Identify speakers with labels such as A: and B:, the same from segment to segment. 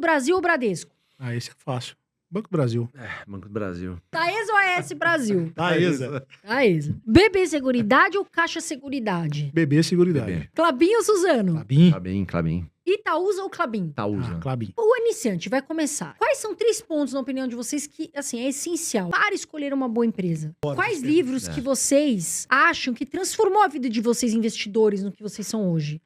A: Brasil ou Bradesco?
B: Ah, esse é fácil. Banco do Brasil.
C: Banco do Brasil.
A: Taesa ou AS Brasil?
B: Taesa.
A: Taesa. BB Seguridade ou Caixa Seguridade?
B: BB Seguridade.
C: BB.
A: Klabin ou Suzano?
B: Klabin.
C: Clabin.
A: Itaúsa ou Klabin?
C: Itaúsa.
B: Klabin.
A: O iniciante vai começar. Quais são 3 pontos, na opinião de vocês, que, assim, é essencial para escolher uma boa empresa? Quais livros que vocês acham que transformou a vida de vocês, investidores, no que vocês são hoje?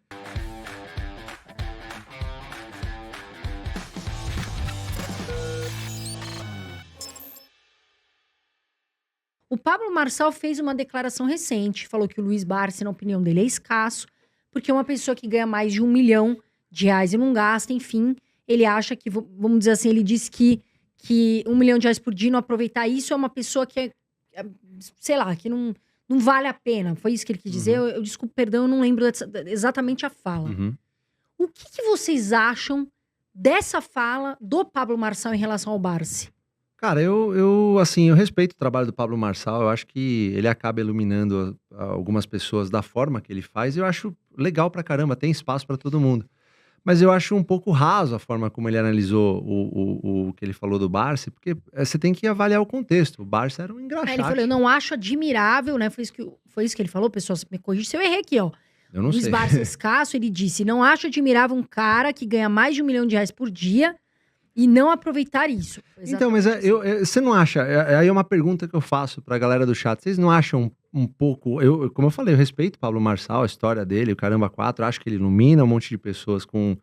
A: O Pablo Marçal fez uma declaração recente, falou que o Luiz Barsi, na opinião dele, é escasso, porque uma pessoa que ganha mais de R$1 milhão e não gasta, enfim, ele acha que, vamos dizer assim, ele disse que R$1 milhão por dia não aproveitar isso é uma pessoa que sei lá, que não vale a pena. Foi isso que ele quis dizer. Eu desculpe, perdão, eu não lembro exatamente a fala. O que vocês acham dessa fala do Pablo Marçal em relação ao Barsi?
C: Cara, eu respeito o trabalho do Pablo Marçal, eu acho que ele acaba iluminando algumas pessoas da forma que ele faz, e eu acho legal pra caramba, tem espaço pra todo mundo. Mas eu acho um pouco raso a forma como ele analisou o que ele falou do Barsi, porque você tem que avaliar o contexto. O Barsi era um engraxate.
A: Ele falou, eu não acho admirável, né? Foi isso que ele falou, pessoal, me corrige se eu errei aqui, ó.
C: Eu não
A: Luiz
C: sei.
A: Barsi escasso, ele disse, não acho admirável um cara que ganha mais de R$1 milhão por dia e não aproveitar isso.
C: Então, mas você não acha, aí é uma pergunta que eu faço pra galera do chat, vocês não acham um pouco, como eu falei, eu respeito o Pablo Marçal, a história dele, o Caramba 4, acho que ele ilumina um monte de pessoas com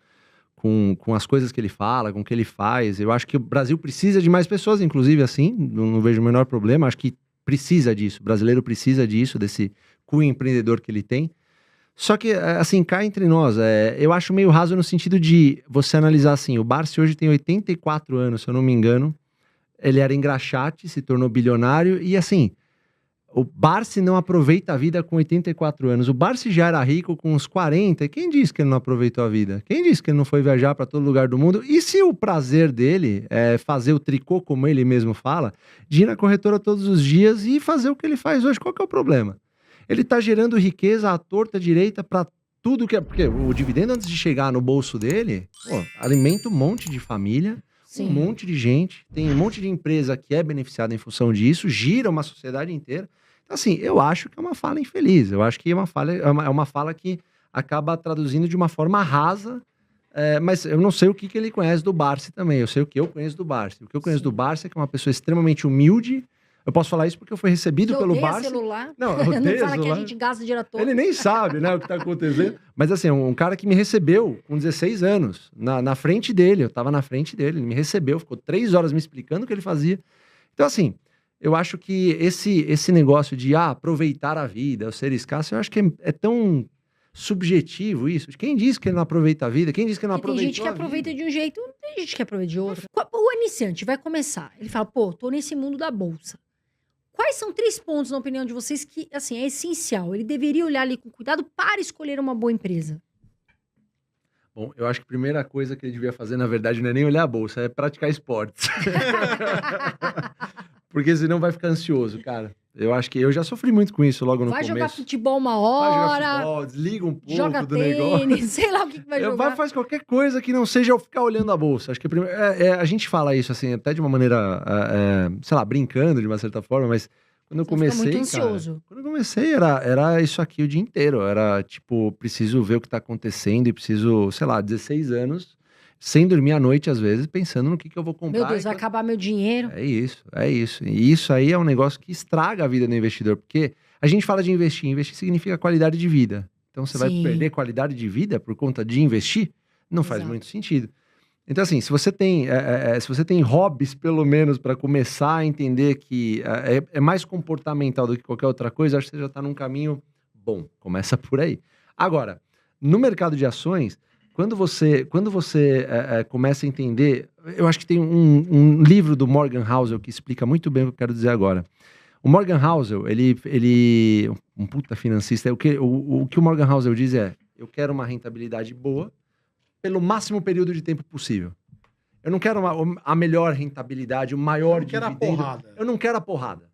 C: as coisas que ele fala, com o que ele faz, eu acho que o Brasil precisa de mais pessoas, inclusive assim, não vejo o menor problema, acho que precisa disso, o brasileiro precisa disso, desse cunho empreendedor que ele tem. Só que, assim, cá entre nós, eu acho meio raso no sentido de você analisar assim, o Barsi hoje tem 84 anos, se eu não me engano, ele era engraxate, se tornou bilionário, e assim, o Barsi não aproveita a vida com 84 anos, o Barsi já era rico com uns 40, e quem disse que ele não aproveitou a vida? Quem disse que ele não foi viajar para todo lugar do mundo? E se o prazer dele é fazer o tricô, como ele mesmo fala, de ir na corretora todos os dias e fazer o que ele faz hoje, qual que é o problema? Ele tá gerando riqueza à torta direita para tudo que é... Porque o dividendo, antes de chegar no bolso dele, alimenta um monte de família,
A: Sim.
C: um monte de gente, tem um monte de empresa que é beneficiada em função disso, gira uma sociedade inteira. Então, assim, eu acho que é uma fala infeliz. Eu acho que é uma fala que acaba traduzindo de uma forma rasa, mas eu não sei o que ele conhece do Barsi também. Eu sei o que eu conheço do Barsi. O que eu conheço do Barsi é que é uma pessoa extremamente humilde. Eu posso falar isso porque eu fui recebido pelo Barsi.
A: Celular.
C: Não, eu
A: não
C: odeio
A: fala
C: celular.
A: que a gente gasta direto.
C: Ele nem sabe, né, o que tá acontecendo. Mas assim, um cara que me recebeu com 16 anos, na frente dele, eu tava na frente dele, ele me recebeu, ficou 3 horas me explicando o que ele fazia. Então assim, eu acho que esse negócio de aproveitar a vida, o ser escasso, eu acho que é tão subjetivo isso. Quem diz que ele não aproveita a vida? Quem diz que ele não aproveitou a vida?
A: Tem gente que aproveita de um jeito, tem gente que aproveita de outro. O iniciante vai começar, ele fala, tô nesse mundo da bolsa. Quais são 3 pontos, na opinião de vocês, que, assim, é essencial? Ele deveria olhar ali com cuidado para escolher uma boa empresa.
C: Bom, eu acho que a primeira coisa que ele devia fazer, na verdade, não é nem olhar a bolsa, é praticar esportes. Porque senão vai ficar ansioso, cara. Eu acho que eu já sofri muito com isso logo no começo.
A: Vai jogar futebol uma
C: Vai jogar
A: hora,
C: futebol, desliga um pouco
A: joga
C: do
A: tênis,
C: negócio.
A: sei lá o que vai jogar.
C: Vai faz qualquer coisa que não seja eu ficar olhando a bolsa. Acho que a gente fala isso assim, até de uma maneira, sei lá, brincando de uma certa forma, mas quando eu comecei,
A: muito ansioso.
C: quando eu comecei era isso aqui o dia inteiro. Era tipo, preciso ver o que tá acontecendo e preciso, sei lá, 16 anos, sem dormir à noite às vezes, pensando no que eu vou comprar.
A: Meu Deus, vai acabar meu dinheiro.
C: É isso. E isso aí é um negócio que estraga a vida do investidor, porque a gente fala de investir. Investir significa qualidade de vida. Então você vai perder qualidade de vida por conta de investir? Não faz muito sentido. Então, assim, se você tem hobbies, pelo menos, para começar a entender que é mais comportamental do que qualquer outra coisa, acho que você já está num caminho bom. Começa por aí. Agora, no mercado de ações, quando você começa a entender... Eu acho que tem um livro do Morgan Housel que explica muito bem o que eu quero dizer agora. O Morgan Housel, ele um puta financista, o que o Morgan Housel diz é: eu quero uma rentabilidade boa pelo máximo período de tempo possível. Eu não quero a melhor rentabilidade, o maior dividendo. Eu não quero a porrada.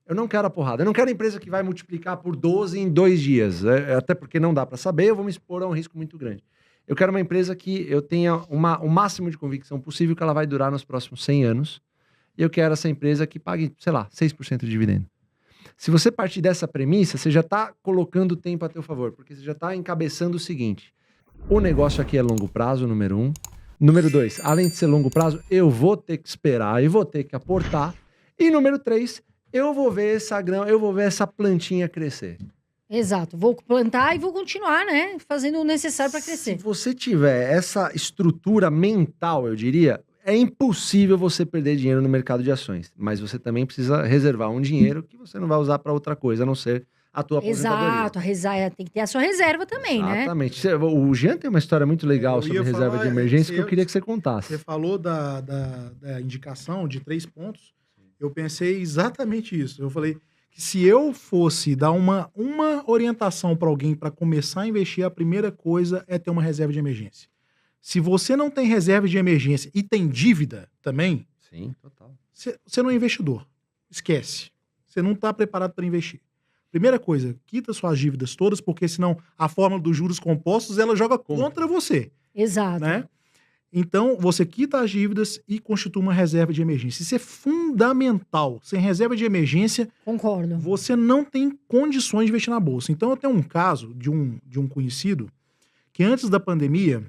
C: Eu não quero a empresa que vai multiplicar por 12 em 2 dias. Até porque não dá para saber, eu vou me expor a um risco muito grande. Eu quero uma empresa que eu tenha o máximo de convicção possível que ela vai durar nos próximos 100 anos. E eu quero essa empresa que pague, sei lá, 6% de dividendo. Se você partir dessa premissa, você já está colocando o tempo a teu favor, porque você já está encabeçando o seguinte: o negócio aqui é longo prazo, número 1. Número 2, além de ser longo prazo, eu vou ter que esperar e vou ter que aportar. E número 3, eu vou ver essa grama, eu vou ver essa plantinha crescer.
A: Exato. Vou plantar e vou continuar, né? Fazendo o necessário para crescer.
C: Se você tiver essa estrutura mental, eu diria, é impossível você perder dinheiro no mercado de ações. Mas você também precisa reservar um dinheiro que você não vai usar para outra coisa, a não ser a tua aposentadoria.
A: Exato. Tem que ter a sua reserva também, né?
C: Exatamente. O Jean tem uma história muito legal
B: Eu
C: sobre
B: ia
C: reserva
B: falar,
C: de emergência que eu queria que você contasse.
B: Você falou da indicação de 3 pontos. Eu pensei exatamente isso. Eu falei que se eu fosse dar uma orientação para alguém para começar a investir, a primeira coisa é ter uma reserva de emergência. Se você não tem reserva de emergência e tem dívida também,
C: Sim, total.
B: você não é investidor. Esquece. Você não está preparado para investir. Primeira coisa, quita suas dívidas todas, porque senão a fórmula dos juros compostos ela joga contra você.
A: Exato.
B: Né? Então, você quita as dívidas e constitui uma reserva de emergência. Isso é fundamental. Sem reserva de emergência,
A: Concordo.
B: você não tem condições de investir na bolsa. Então, eu tenho um caso de um conhecido que antes da pandemia,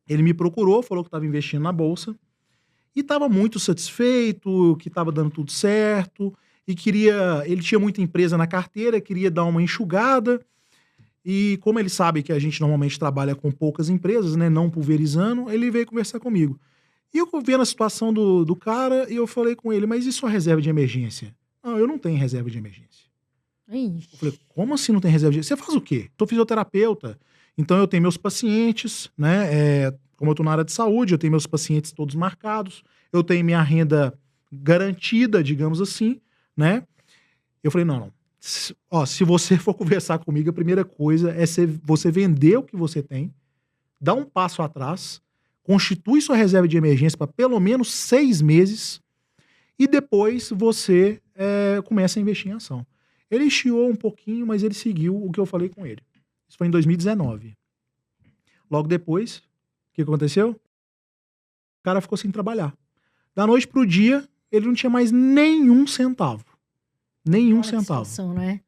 B: ele me procurou, falou que estava investindo na bolsa e estava muito satisfeito, que estava dando tudo certo e ele tinha muita empresa na carteira, queria dar uma enxugada. E como ele sabe que a gente normalmente trabalha com poucas empresas, né, não pulverizando, ele veio conversar comigo. E eu vendo a situação do cara, e eu falei com ele, mas e sua reserva de emergência? Não, eu não tenho reserva de emergência.
A: Ixi.
B: Eu falei, como assim não tem reserva de emergência? Você faz o quê? Sou fisioterapeuta, então eu tenho meus pacientes, né, como eu tô na área de saúde, eu tenho meus pacientes todos marcados, eu tenho minha renda garantida, digamos assim, né? Eu falei, não. Se você for conversar comigo, a primeira coisa é você vender o que você tem, dar um passo atrás, constitui sua reserva de emergência para pelo menos 6 meses e depois você começa a investir em ação. Ele chiou um pouquinho, mas ele seguiu o que eu falei com ele. Isso foi em 2019. Logo depois, o que aconteceu? O cara ficou sem trabalhar. Da noite pro dia, ele não tinha mais nenhum centavo. Nenhum
A: Olha que
B: centavo.
A: situação, né?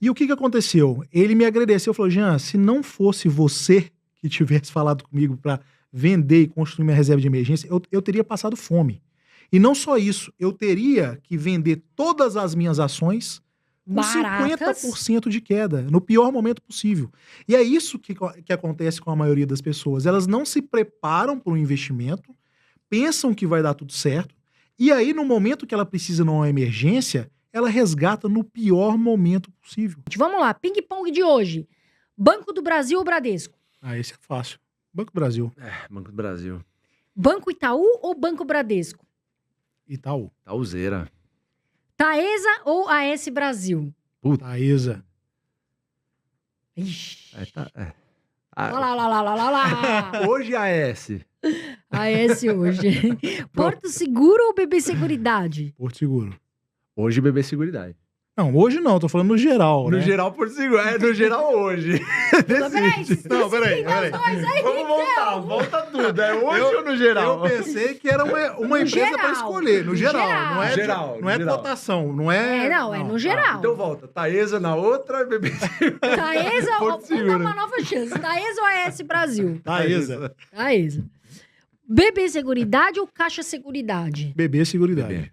B: E o que aconteceu? Ele me agradeceu, falou, Jean, se não fosse você que tivesse falado comigo para vender e construir minha reserva de emergência, eu teria passado fome. E não só isso, eu teria que vender todas as minhas ações com
A: Baratas.
B: 50% de queda, no pior momento possível. E é isso que acontece com a maioria das pessoas. Elas não se preparam para o investimento, pensam que vai dar tudo certo, e aí no momento que ela precisa numa emergência, ela resgata no pior momento possível.
A: Vamos lá, ping-pong de hoje. Banco do Brasil ou Bradesco?
B: Ah, esse é fácil. Banco do Brasil.
C: Banco do Brasil.
A: Banco Itaú ou Banco Bradesco?
B: Itaú.
C: Itaúzeira.
A: Taesa ou AS Brasil?
B: Taesa.
A: Ixi.
C: Ah,
A: Lá.
C: hoje a S.
A: AS hoje. Porto Seguro ou BB Seguridade?
B: Porto Seguro.
C: Hoje BB Seguridade.
B: Não, hoje não, tô falando no geral, né?
C: No geral, Porto Seguro. No geral, hoje.
A: Peraí,
B: Não, peraí.
C: Vamos voltar, volta tudo. É hoje ou no geral?
B: Eu pensei que era uma empresa
A: geral.
B: para escolher, no geral. Não é,
C: Geral,
B: não é
C: geral.
B: cotação, não é...
A: É no geral.
C: Então volta. Taesa na outra, BB Seguridade.
A: Taesa,
C: Porto
A: vamos
C: Seguro.
A: dar uma nova chance. Taesa ou AS Brasil?
B: Taesa.
A: Taesa. BB Seguridade ou Caixa Seguridade?
B: BB Seguridade.
C: BB.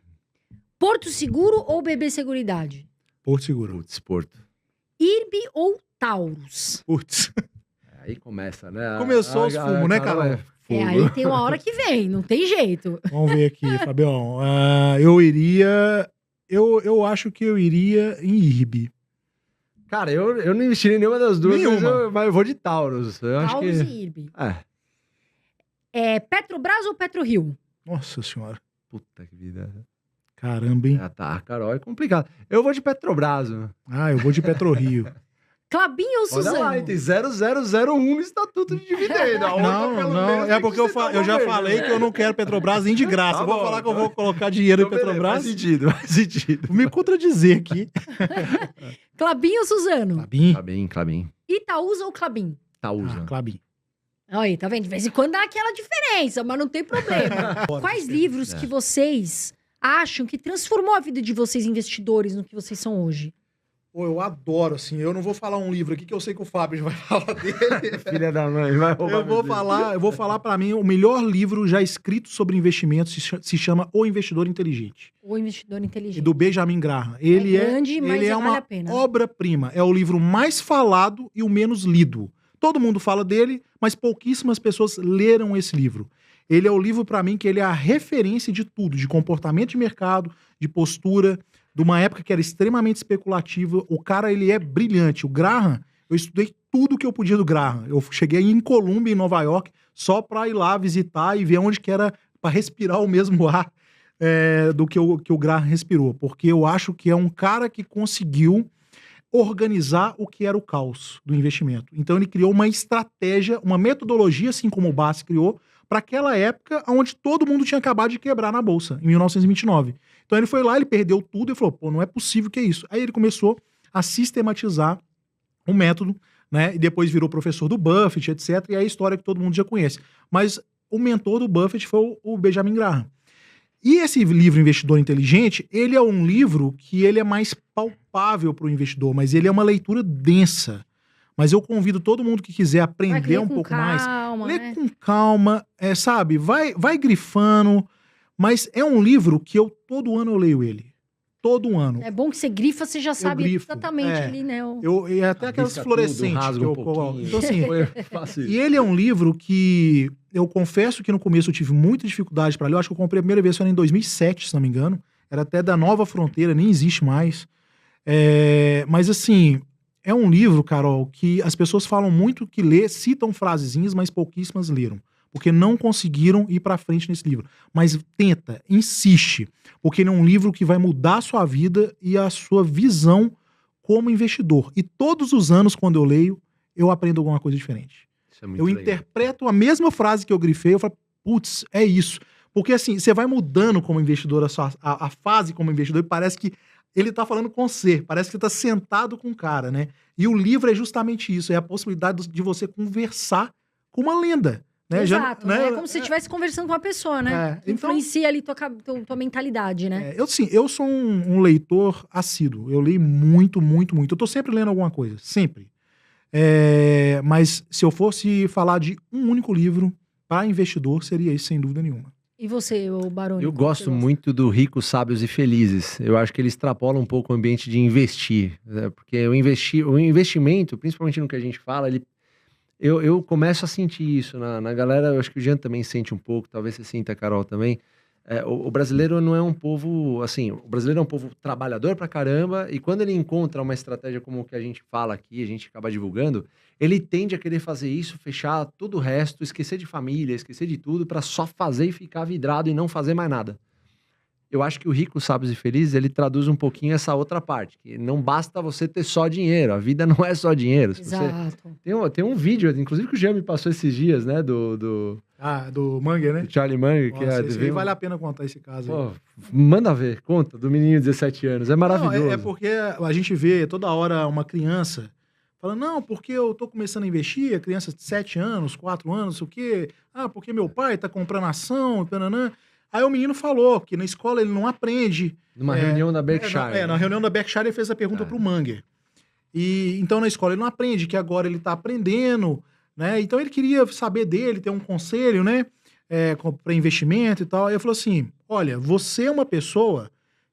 A: Porto Seguro ou BB Seguridade?
B: Porto Seguro.
C: Putz, Porto.
A: IRB ou Taurus?
B: Putz.
C: Aí começa, né?
B: Começou os fumos, né, Carol?
A: Aí tem uma hora que vem, não tem jeito.
B: Vamos ver aqui, Fabião. Eu iria... Eu acho que eu iria em IRB.
C: Cara, eu não investi em nenhuma das duas,
B: Nenhuma.
C: mas eu vou de Taurus. Eu acho
A: Taurus
C: que...
A: e IRB. Petrobras ou PetroRio?
B: Nossa senhora.
C: Puta que vida.
B: Caramba, hein?
C: Tá, Carol, é complicado. Eu vou de Petrobras. Né?
B: Eu vou de PetroRio.
A: Clabinho ou
C: Olha
A: Suzano?
C: lá, tem 0001 no Estatuto de Dividendo. A outra, pelo menos,
B: É
C: tem
B: porque
C: que ser
B: eu já
C: governo,
B: falei
C: né?
B: que eu não quero Petrobras nem de graça.
C: Tá
B: Eu vou
C: bom,
B: falar que eu
C: tá
B: vou colocar dinheiro em
C: Então, beleza,
B: Petrobras.
C: faz sentido.
B: Vou me contradizer aqui.
A: Clabinho ou Suzano?
B: Clabin?
C: Clabin.
A: Itaúsa ou Clabin?
C: Taúsa.
B: Clabin.
A: Aí, tá vendo? De vez em quando dá aquela diferença, mas não tem problema. Quais livros que vocês acham que transformou a vida de vocês, investidores, no que vocês são hoje?
B: Pô, eu adoro, assim. Eu não vou falar um livro aqui que eu sei que o Fábio vai falar dele.
C: Filha da mãe, vai roubar.
B: Eu vou falar para mim o melhor livro já escrito sobre investimentos se chama O Investidor Inteligente.
A: O Investidor Inteligente.
B: Do Benjamin Graham. Ele
A: grande, mas
B: ele é
A: vale
B: uma
A: a pena.
B: obra-prima. É o livro mais falado e o menos lido. Todo mundo fala dele, mas pouquíssimas pessoas leram esse livro. Ele é o livro, para mim, que ele é a referência de tudo, de comportamento de mercado, de postura, de uma época que era extremamente especulativa. O cara, ele é brilhante. O Graham, eu estudei tudo que eu podia do Graham. Eu cheguei em Colômbia, em Nova York, só para ir lá visitar e ver onde que era para respirar o mesmo ar do que o Graham respirou. Porque eu acho que é um cara que conseguiu organizar o que era o caos do investimento. Então ele criou uma estratégia, uma metodologia, assim como o Bass criou, para aquela época onde todo mundo tinha acabado de quebrar na Bolsa, em 1929. Então ele foi lá, ele perdeu tudo e falou, pô, não é possível que é isso. Aí ele começou a sistematizar o método, né? E depois virou professor do Buffett, etc. E é a história que todo mundo já conhece. Mas o mentor do Buffett foi o Benjamin Graham. E esse livro Investidor Inteligente, ele é um livro que ele é mais palpável para o investidor, mas ele é uma leitura densa. Mas eu convido todo mundo que quiser aprender um pouco mais. Lê com calma, sabe? Vai grifando. Mas é um livro que todo ano eu leio ele. Todo ano.
A: É bom que você grifa, você já sabe exatamente ali, né?
B: E até aquelas fluorescentes que eu coloco. Então, assim, e ele é um livro que eu confesso que no começo eu tive muita dificuldade para ler. Eu acho que eu comprei a primeira vez foi em 2007, se não me engano. Era até da Nova Fronteira, nem existe mais. Mas assim, é um livro, Carol, que as pessoas falam muito que lê, citam frasezinhas, mas pouquíssimas leram. Porque não conseguiram ir para frente nesse livro. Mas tenta, insiste. Porque ele é um livro que vai mudar a sua vida e a sua visão como investidor. E todos os anos, quando eu leio, eu aprendo alguma coisa diferente. Eu interpreto a mesma frase que eu grifei, eu falo, putz, é isso. Porque assim, você vai mudando como investidor, a fase como investidor, e parece que ele tá falando com você, parece que você tá sentado com o cara, né? E o livro é justamente isso, é a possibilidade de você conversar com uma lenda. Né?
A: Exato, né? É como se você estivesse conversando com uma pessoa, né? Influencia ali tua mentalidade, né?
B: Eu sou um leitor assíduo. Eu leio muito, muito, muito. Eu tô sempre lendo alguma coisa, sempre. Mas se eu fosse falar de um único livro para investidor, seria esse, sem dúvida nenhuma.
A: E você, Baroni?
C: Eu gosto muito do Ricos, Sábios e Felizes. Eu acho que ele extrapola um pouco o ambiente de investir. Né? Porque o investimento, principalmente no que a gente fala, eu começo a sentir isso na galera. Eu acho que o Jean também sente um pouco, talvez você sinta, Carol, também. O brasileiro não é um povo, assim, o brasileiro é um povo trabalhador pra caramba, e quando ele encontra uma estratégia como o que a gente fala aqui, a gente acaba divulgando, ele tende a querer fazer isso, fechar todo o resto, esquecer de família, esquecer de tudo, pra só fazer e ficar vidrado e não fazer mais nada. Eu acho que o Ricos, Sábios e Felizes, ele traduz um pouquinho essa outra parte, que não basta você ter só dinheiro, a vida não é só dinheiro.
A: Exato.
C: Tem um vídeo, inclusive que o Jean me passou esses dias, né, do
B: Munger, né?
C: Do Charlie Munger.
B: Nossa, vale a pena contar esse caso.
C: Pô, manda ver, conta, do menininho de 17 anos, é maravilhoso.
B: Não, é porque a gente vê toda hora uma criança falando, não, porque eu tô começando a investir, a criança de 7 anos, 4 anos, não sei o quê, porque meu pai tá comprando ação, tananã. Aí o menino falou que na escola ele não aprende.
C: Numa reunião da Berkshire.
B: Na reunião da Berkshire ele fez a pergunta pro Munger. E então na escola ele não aprende, que agora ele tá aprendendo, né? Então ele queria saber dele, ter um conselho, né? Para investimento e tal. Aí ele falou assim, olha, você é uma pessoa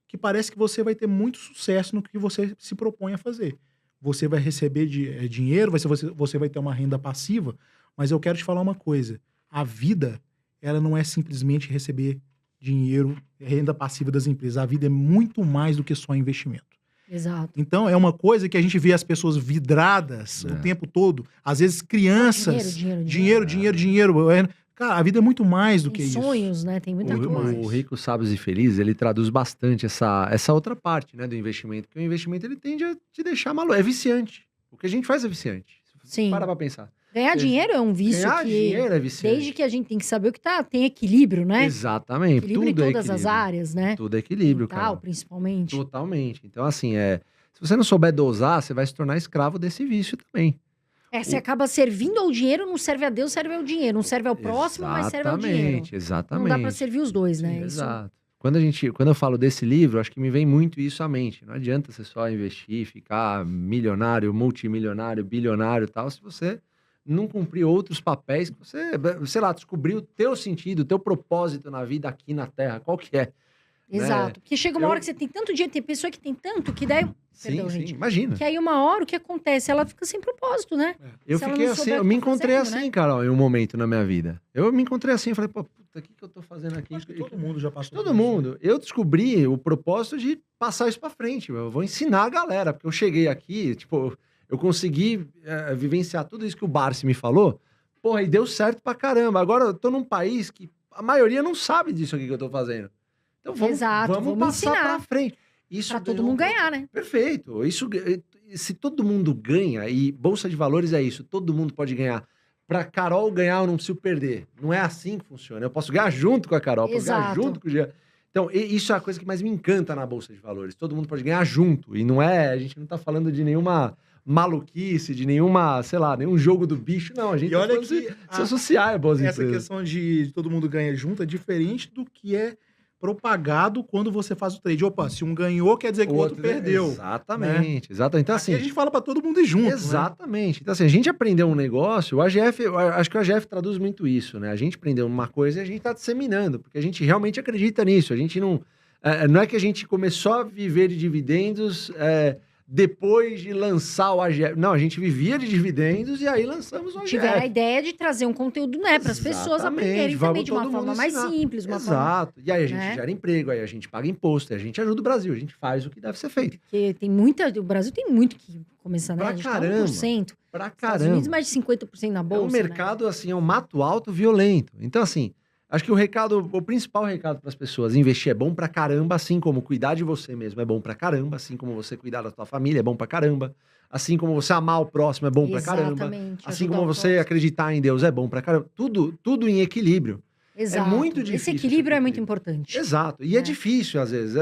B: que parece que você vai ter muito sucesso no que você se propõe a fazer. Você vai receber dinheiro, você vai ter uma renda passiva, mas eu quero te falar uma coisa. A vida, ela não é simplesmente receber dinheiro, renda passiva das empresas. A vida é muito mais do que só investimento.
A: Exato.
B: Então, é uma coisa que a gente vê as pessoas vidradas o tempo todo. Às vezes, crianças... Dinheiro. Cara, a vida é muito mais do que isso.
A: Sonhos, né? Tem muita coisa.
C: O Ricos, Sábios e Felizes, ele traduz bastante essa outra parte, né, do investimento. Porque o investimento, ele tende a te deixar maluco. É viciante. O que a gente faz é viciante.
A: Sim.
C: Para pra pensar.
A: Ganhar dinheiro é um vício
C: Ganhar dinheiro é viciante.
A: Desde que a gente tem que saber o que tem equilíbrio, né?
C: Exatamente.
A: Equilíbrio
C: Tudo
A: em todas as áreas, né?
C: Tudo é equilíbrio,
A: mental,
C: cara.
A: Principalmente.
C: Totalmente. Então, assim, se você não souber dosar, você vai se tornar escravo desse vício também.
A: Você acaba servindo ao dinheiro, não serve a Deus, serve ao dinheiro. Não serve ao próximo, mas serve ao dinheiro.
C: Exatamente.
A: Não dá pra servir os dois, né? Isso-
C: Exato. Quando eu falo desse livro, acho que me vem muito isso à mente. Não adianta você só investir, ficar milionário, multimilionário, bilionário e tal, se você não cumprir outros papéis que você, sei lá, descobrir o teu sentido, o teu propósito na vida aqui na Terra, qual que é.
A: Exato. Porque chega uma
C: Eu-
A: hora que você tem tanto dinheiro, tem pessoa que tem tanto, que daí... Perdão,
C: Sim,
A: gente.
C: imagina.
A: Que aí uma hora o que acontece? Ela fica sem propósito, né?
C: Eu
A: se ela
C: fiquei
A: não
C: assim,
A: souber o
C: eu
A: que
C: me
A: tá
C: encontrei
A: fazendo,
C: assim,
A: né?
C: Carol, em um momento na minha vida. Eu me encontrei assim, falei, pô, puta, o que eu tô fazendo aqui?
B: Acho que todo mundo já passou
C: Todo
B: por isso.
C: mundo. Eu descobri o propósito de passar isso pra frente. Eu vou ensinar a galera, porque eu cheguei aqui, tipo, eu consegui vivenciar tudo isso que o Barsi me falou, porra, e deu certo pra caramba. Agora eu tô num país que a maioria não sabe disso aqui que eu tô fazendo. Então
A: Exato,
C: vamos
A: vamos
C: passar
A: ensinar.
C: pra frente. Isso
A: Pra todo
C: ganhou
A: mundo ganhar, né?
C: Perfeito. Isso, se todo mundo ganha, e Bolsa de Valores é isso, todo mundo pode ganhar. Pra Carol ganhar, eu não preciso perder. Não é assim que funciona. Eu posso ganhar junto com a Carol, posso ganhar
A: Exato.
C: junto com o Jean. Então, isso é a coisa que mais me encanta na Bolsa de Valores. Todo mundo pode ganhar junto. E não é, a gente não tá falando de nenhuma maluquice, de nenhuma, sei lá, nenhum jogo do bicho. Não, a gente
B: E olha
C: falando
B: que
C: de se associar a boas
B: essa
C: empresas.
B: questão de todo mundo ganha junto é diferente do que é propagado quando você faz o trade. Opa, se um ganhou, quer dizer que o outro perdeu.
C: Exatamente, exatamente. Então,
B: Aqui
C: assim,
B: a gente fala pra todo mundo ir junto, né?
C: exatamente. Então, assim, a gente aprendeu um negócio, o AGF, eu acho que o AGF traduz muito isso, né? A gente aprendeu uma coisa e a gente tá disseminando, porque a gente realmente acredita nisso. A gente não... não é que a gente começou a viver de dividendos depois de lançar o AGF. Não, a gente vivia de dividendos e aí lançamos o AGF.
A: Tiveram a ideia de trazer um conteúdo, né? Para as pessoas
C: Exatamente,
A: aprenderem
C: vamos
A: também de uma
C: todo
A: forma
C: mundo
A: mais
C: ensinar.
A: simples. Uma forma...
C: Exato. E aí a gente
A: né?
C: gera emprego, aí a gente paga imposto, aí a gente ajuda o Brasil, a gente faz o que deve ser feito.
A: Porque tem muita... O Brasil tem muito que começar, né?
C: Pra
A: A gente
C: caramba.
A: tá 1%.
C: Pra
A: Estados
C: caramba.
A: Unidos, mais de 50% na
C: É
A: bolsa,
C: um mercado, assim, é um mato alto violento. Então, assim, acho que o principal recado para as pessoas, investir é bom pra caramba, assim como cuidar de você mesmo é bom pra caramba, assim como você cuidar da sua família é bom pra caramba, assim como você amar o próximo é bom pra caramba,
A: Exatamente.
C: assim
A: ajudar
C: como
A: o
C: você
A: próximo.
C: acreditar em Deus é bom pra caramba. Tudo em equilíbrio.
A: Exato.
C: muito
A: Esse
C: difícil
A: equilíbrio
C: esse
A: é muito
C: equilíbrio.
A: importante.
C: Exato. E é
A: É.
C: difícil, às vezes.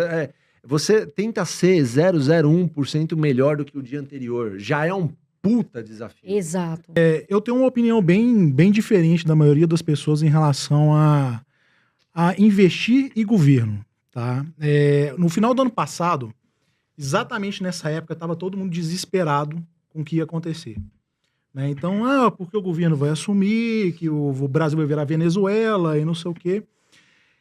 C: Você tenta ser 0,01% melhor do que o dia anterior. Já é um puta desafio.
A: Exato.
B: Eu tenho uma opinião bem diferente da maioria das pessoas em relação a investir e governo, tá? No final do ano passado, exatamente nessa época, estava todo mundo desesperado com o que ia acontecer. Né? Então, porque o governo vai assumir, que o Brasil vai virar Venezuela e não sei o quê.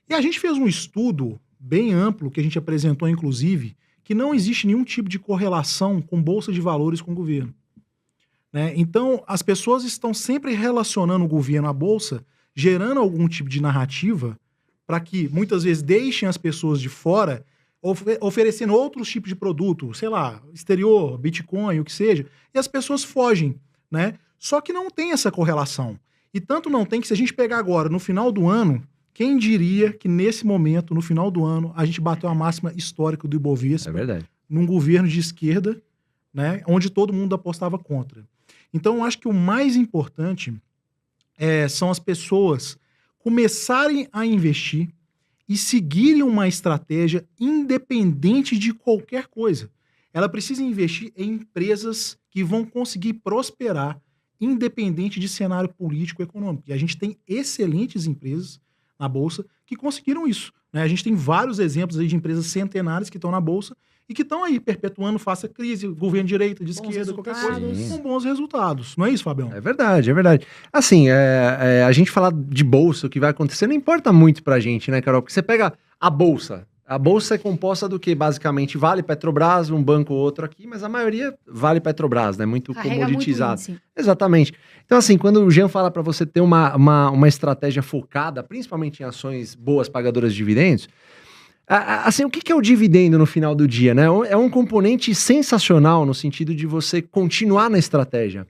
B: E a gente fez um estudo bem amplo, que a gente apresentou, inclusive, que não existe nenhum tipo de correlação com bolsa de valores com o governo. Né? Então, as pessoas estão sempre relacionando o governo à bolsa, gerando algum tipo de narrativa para que, muitas vezes, deixem as pessoas de fora, oferecendo outros tipos de produto, sei lá, exterior, Bitcoin, o que seja, e as pessoas fogem, né? Só que não tem essa correlação. E tanto não tem que, se a gente pegar agora, no final do ano, quem diria que nesse momento, no final do ano, a gente bateu a máxima histórica do Ibovespa,
C: verdade.
B: num governo de esquerda, né, onde todo mundo apostava contra. Então, eu acho que o mais importante são as pessoas começarem a investir e seguirem uma estratégia independente de qualquer coisa. Ela precisa investir em empresas que vão conseguir prosperar independente de cenário político e econômico. E a gente tem excelentes empresas na Bolsa que conseguiram isso. Né? A gente tem vários exemplos aí de empresas centenárias que estão na Bolsa e que estão aí perpetuando, faça crise, governo de direita, de esquerda, qualquer coisa,
A: resultados.
B: com bons resultados. Não é isso, Fabião?
C: É verdade, é verdade. Assim, a gente falar de bolsa, o que vai acontecer, não importa muito pra gente, né, Carol? Porque você pega a bolsa. A bolsa é composta do que? Basicamente, Vale, Petrobras, um banco ou outro aqui, mas a maioria Vale, Petrobras, né? Muito
A: Carrega
C: comoditizado.
A: muito índice.
C: Exatamente. Então, assim, quando o Jean fala para você ter uma estratégia focada, principalmente em ações boas pagadoras de dividendos, assim, o que é o dividendo no final do dia, né? É um componente sensacional no sentido de você continuar na estratégia.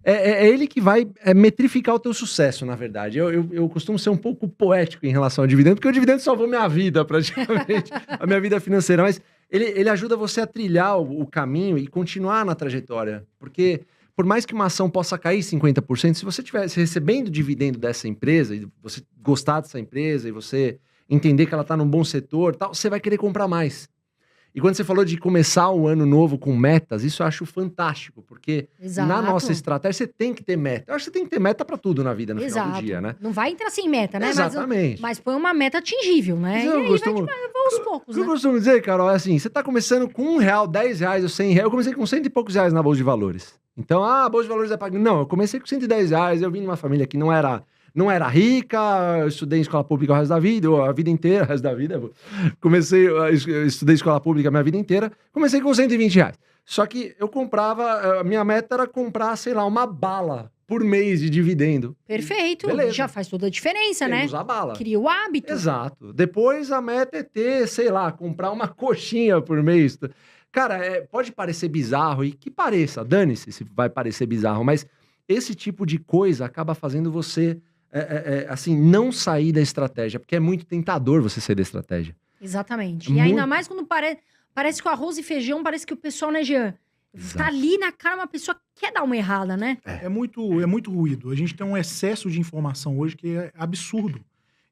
C: É ele que vai metrificar o teu sucesso, na verdade. Eu costumo ser um pouco poético em relação ao dividendo, porque o dividendo salvou minha vida, praticamente, a minha vida financeira, mas ele ajuda você a trilhar o caminho e continuar na trajetória, porque por mais que uma ação possa cair 50%, se você estivesse recebendo dividendo dessa empresa, e você gostar dessa empresa, e você entender que ela está num bom setor, tal, você vai querer comprar mais. E quando você falou de começar o ano novo com metas, isso eu acho fantástico, porque
A: Exato.
C: na nossa estratégia você tem que ter meta. Eu acho que você tem que ter meta pra tudo na vida no final do dia, né?
A: Não vai entrar sem meta, né?
C: Exatamente.
A: Mas põe uma meta atingível, né?
C: Mas
A: E
C: eu
A: aí
C: costumo-
A: vai aos poucos,
C: O que eu
A: né?
C: costumo dizer, Carol, é assim, você tá começando com R$1, R$10 ou R$100. Eu comecei com 100 e poucos reais na Bolsa de Valores. Então, a Bolsa de Valores é paga. Não, eu comecei com R$110, eu vim de uma família que não era rica, eu estudei em escola pública o resto da vida, ou a vida inteira, o resto da vida. Eu estudei escola pública a minha vida inteira, comecei com R$120. Só que eu comprava, a minha meta era comprar, sei lá, uma bala por mês de dividendo.
A: Perfeito.
C: Beleza.
A: Já faz toda a diferença,
C: Temos
A: né?
C: a bala.
A: Cria o hábito.
C: Exato. Depois a meta é ter, sei lá, comprar uma coxinha por mês. Cara, pode parecer bizarro, e que pareça, dane-se se vai parecer bizarro, mas esse tipo de coisa acaba fazendo você, assim, não sair da estratégia, porque é muito tentador você sair da estratégia.
A: Exatamente. E
C: Muito.
A: ainda mais quando parece que o arroz e feijão, parece que o pessoal, né, Jean?
C: Exato.
A: Tá ali na cara, uma pessoa quer dar uma errada, né?
B: É muito ruído. A gente tem um excesso de informação hoje que é absurdo.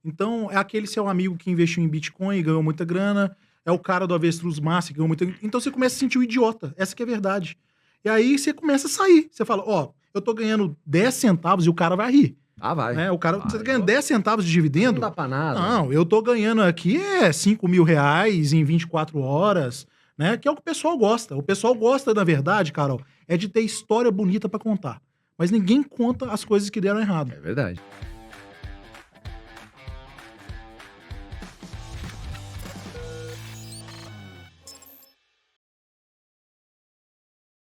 B: Então, é aquele seu amigo que investiu em Bitcoin e ganhou muita grana, é o cara do Avestruz Massa que ganhou muita grana. Então, você começa a sentir o idiota. Essa que é a verdade. E aí, você começa a sair. Você fala, ó, eu tô ganhando 10 centavos e o cara vai rir.
C: Ah, vai.
B: Né? O cara,
C: Vai.
B: você tá ganhando 10 centavos de
C: Não
B: dividendo?
C: dá pra nada.
B: Não, eu tô ganhando aqui R$5.000 em 24 horas, né? Que é o que o pessoal gosta. O pessoal gosta, na verdade, Carol, é de ter história bonita pra contar. Mas ninguém conta as coisas que deram errado.
C: É verdade.